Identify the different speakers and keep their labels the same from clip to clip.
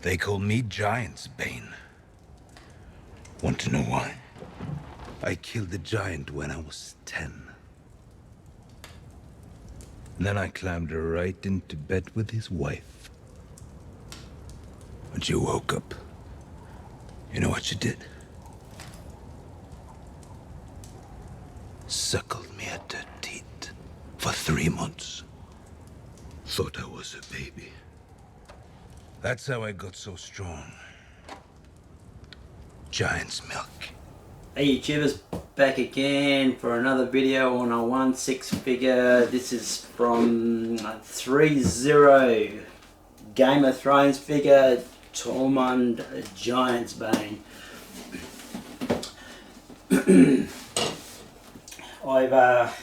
Speaker 1: They call me Giantsbane. Want to know why? I killed the giant when I was 10. Then I climbed right into bed with his wife. When she woke up, you know what she did? Suckled me at her teat for 3 months. Thought I was a baby. That's how I got so strong. Giant's milk.
Speaker 2: Hey YouTubers, back again for another video on a 1/6 figure. This is from Threezero, Game of Thrones figure, Tormund Giantsbane. I've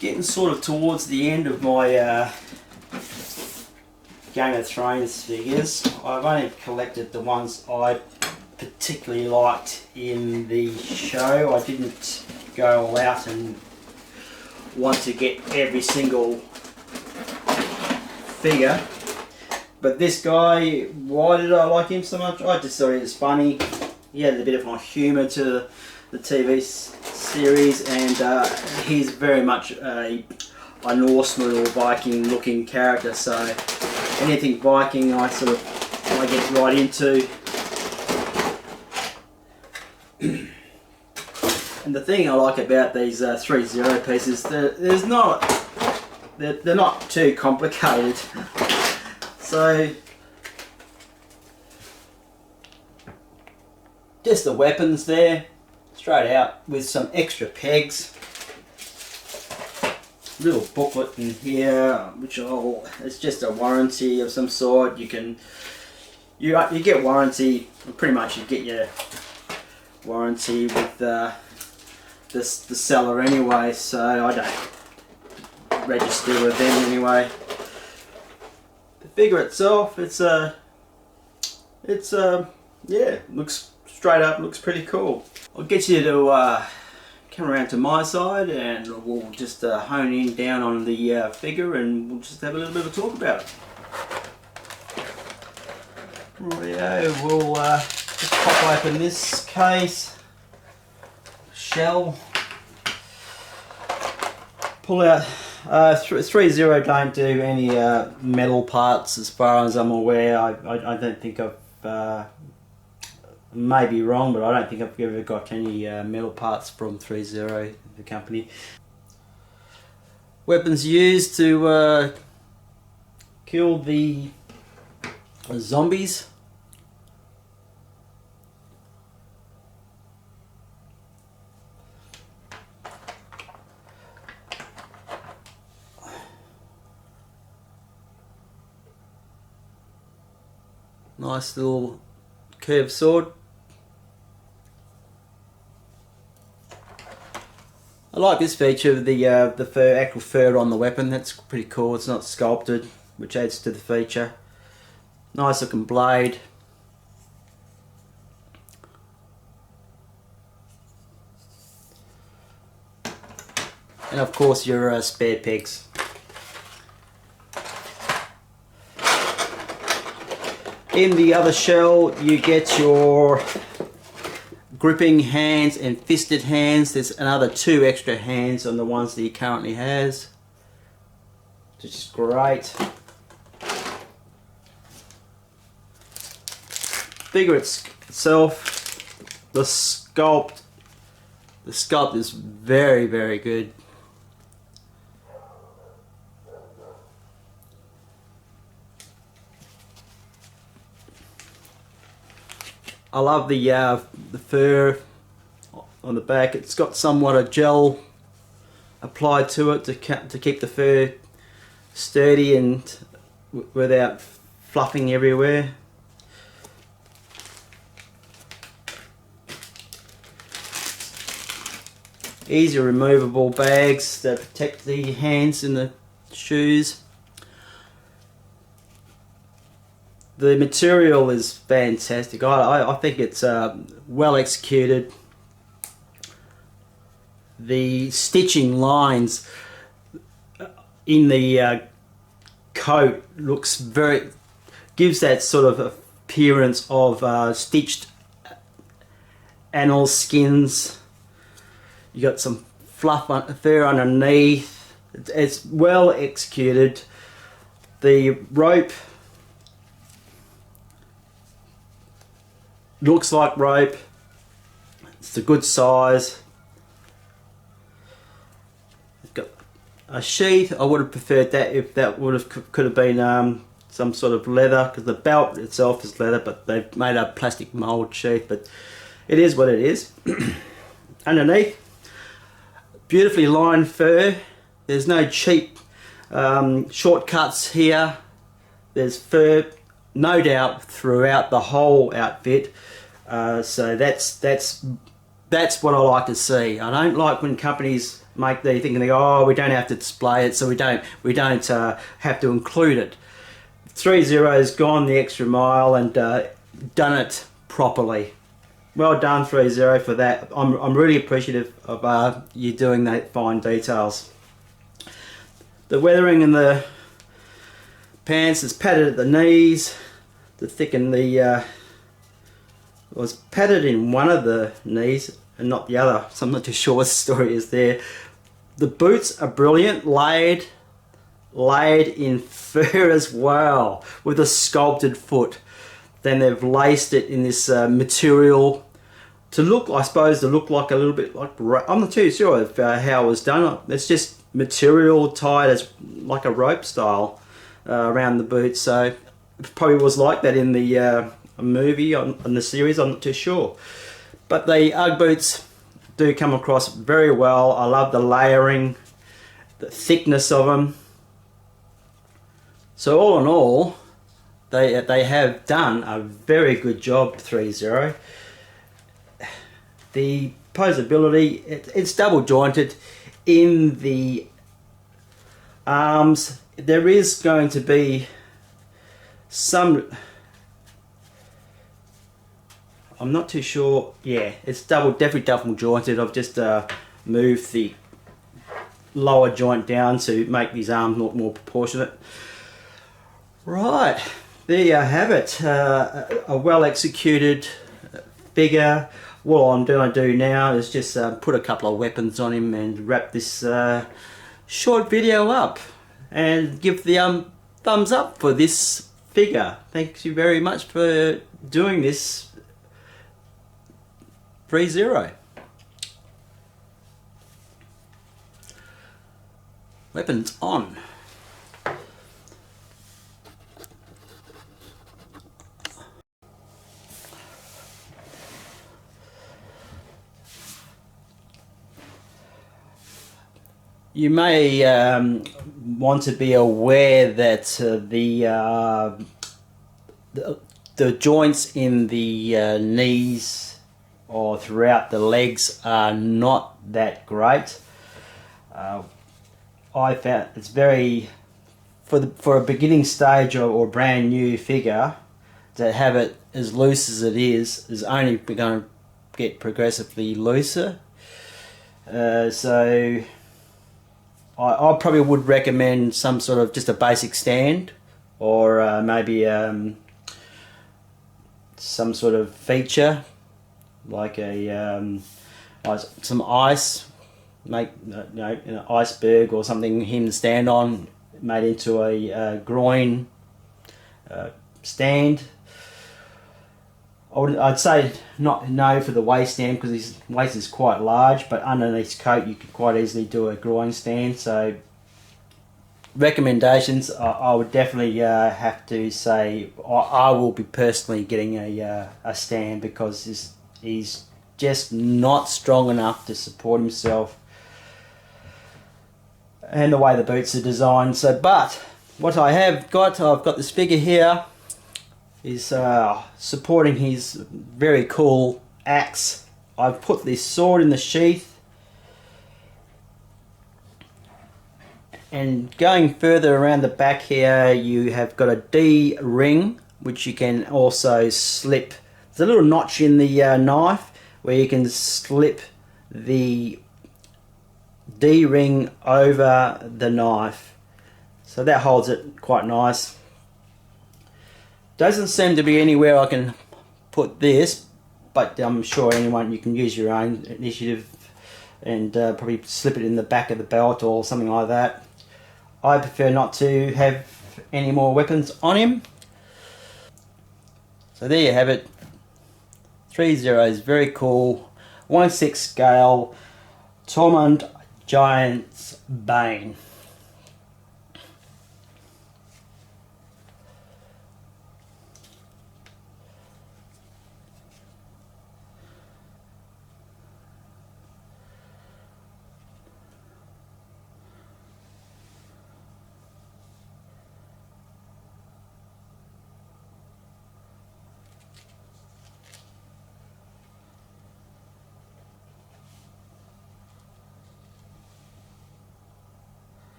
Speaker 2: getting sort of towards the end of my Game of Thrones figures. I've only collected the ones I particularly liked in the show. I didn't go all out and want to get every single figure. But this guy, why did I like him so much? I just thought he was funny. He had a bit of my humour to the TV series, and he's very much a Norseman or Viking looking character, so anything Viking I get right into. And the thing I like about these Threezero pieces, they're not too complicated. So just the weapons there, straight out with some extra pegs. Little booklet in here, which it's just a warranty of some sort. You get warranty. Pretty much you get your warranty with the seller anyway, so I don't register with them anyway. The figure itself, yeah, looks straight up, looks pretty cool. I'll get you to come around to my side and we'll just hone in down on the figure, and we'll just have a little bit of a talk about it. Rightio, we'll just pop open this case, shell, pull out. Threezero don't do any metal parts as far as I'm aware. I don't think I've, may be wrong, but I don't think I've ever got any metal parts from Threezero, the company. Weapons used to kill the zombies. Nice little curved sword. I like this feature of the actual fur on the weapon. That's pretty cool. It's not sculpted, which adds to the feature. Nice looking blade. And of course your spare pegs. In the other shell you get your gripping hands and fisted hands. There's another 2 extra hands on the ones that he currently has, which is great. Figure itself, the sculpt is very, very good. I love the fur on the back. It's got somewhat of gel applied to it to keep the fur sturdy and without fluffing everywhere. Easy removable bags that protect the hands and the shoes. The material is fantastic. I think it's well executed. The stitching lines in the coat looks very gives that sort of appearance of stitched animal skins. You got some fluff fur underneath. It's well executed. The rope looks like rope. It's a good size. It's got a sheath. I would have preferred that if that could have been some sort of leather, because the belt itself is leather, but they've made a plastic mold sheath. But it is what it is. Underneath, beautifully lined fur. There's no cheap shortcuts here. There's fur, no doubt, throughout the whole outfit. So that's what I like to see. I don't like when companies make the thinking, oh, we don't have to display it, so we don't have to include it. Threezero's gone the extra mile and done it properly. Well done, Threezero, for that. I'm really appreciative of you doing that fine details. The weathering in the pants is padded at the knees to thicken the. It was padded in one of the knees and not the other, so I'm not too sure what the story is there. The boots are brilliant, laid in fur as well, with a sculpted foot. Then they've laced it in this material to look, I suppose, to look like a little bit like, I'm not too sure of how it was done. It's just material tied as like a rope style around the boots. So it probably was like that in the movie, on the series, I'm not too sure. But the Ugg boots do come across very well. I love the layering, the thickness of them. So all in all, they have done a very good job, Threezero. The posability, it's double jointed in the arms. There is going to be some, I'm not too sure. Yeah, it's definitely double jointed. I've just moved the lower joint down to make these arms look more proportionate. Right, there you have it. A well executed figure. What I'm going to do now is just put a couple of weapons on him and wrap this short video up and give the thumbs up for this figure. Thank you very much for doing this, Threezero. Weapons on. You may want to be aware that the joints in the knees or throughout the legs are not that great. I found it's very, for a beginning stage or brand new figure, to have it as loose as it is only going to get progressively looser. So I probably would recommend some sort of just a basic stand, or maybe some sort of feature like a some ice, make an iceberg or something him to stand on, made into a groin stand. I'd say no for the waist stand, because his waist is quite large, but underneath his coat you could quite easily do a groin stand. So recommendations, I would definitely have to say I will be personally getting a stand, because he's just not strong enough to support himself, and the way the boots are designed. So, but what I've got this figure here is supporting his very cool axe. I've put this sword in the sheath, and going further around the back here you have got a D ring, which you can also slip. There's a little notch in the knife where you can slip the D ring over the knife, so that holds it quite nice. Doesn't seem to be anywhere I can put this, but I'm sure anyone, you can use your own initiative and probably slip it in the back of the belt or something like that. I prefer not to have any more weapons on him. So there you have it. Threezero is very cool. 1/6 scale. Tormund Giantsbane.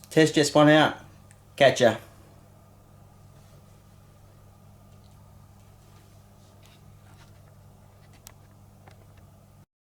Speaker 2: Test just one out. Catch ya.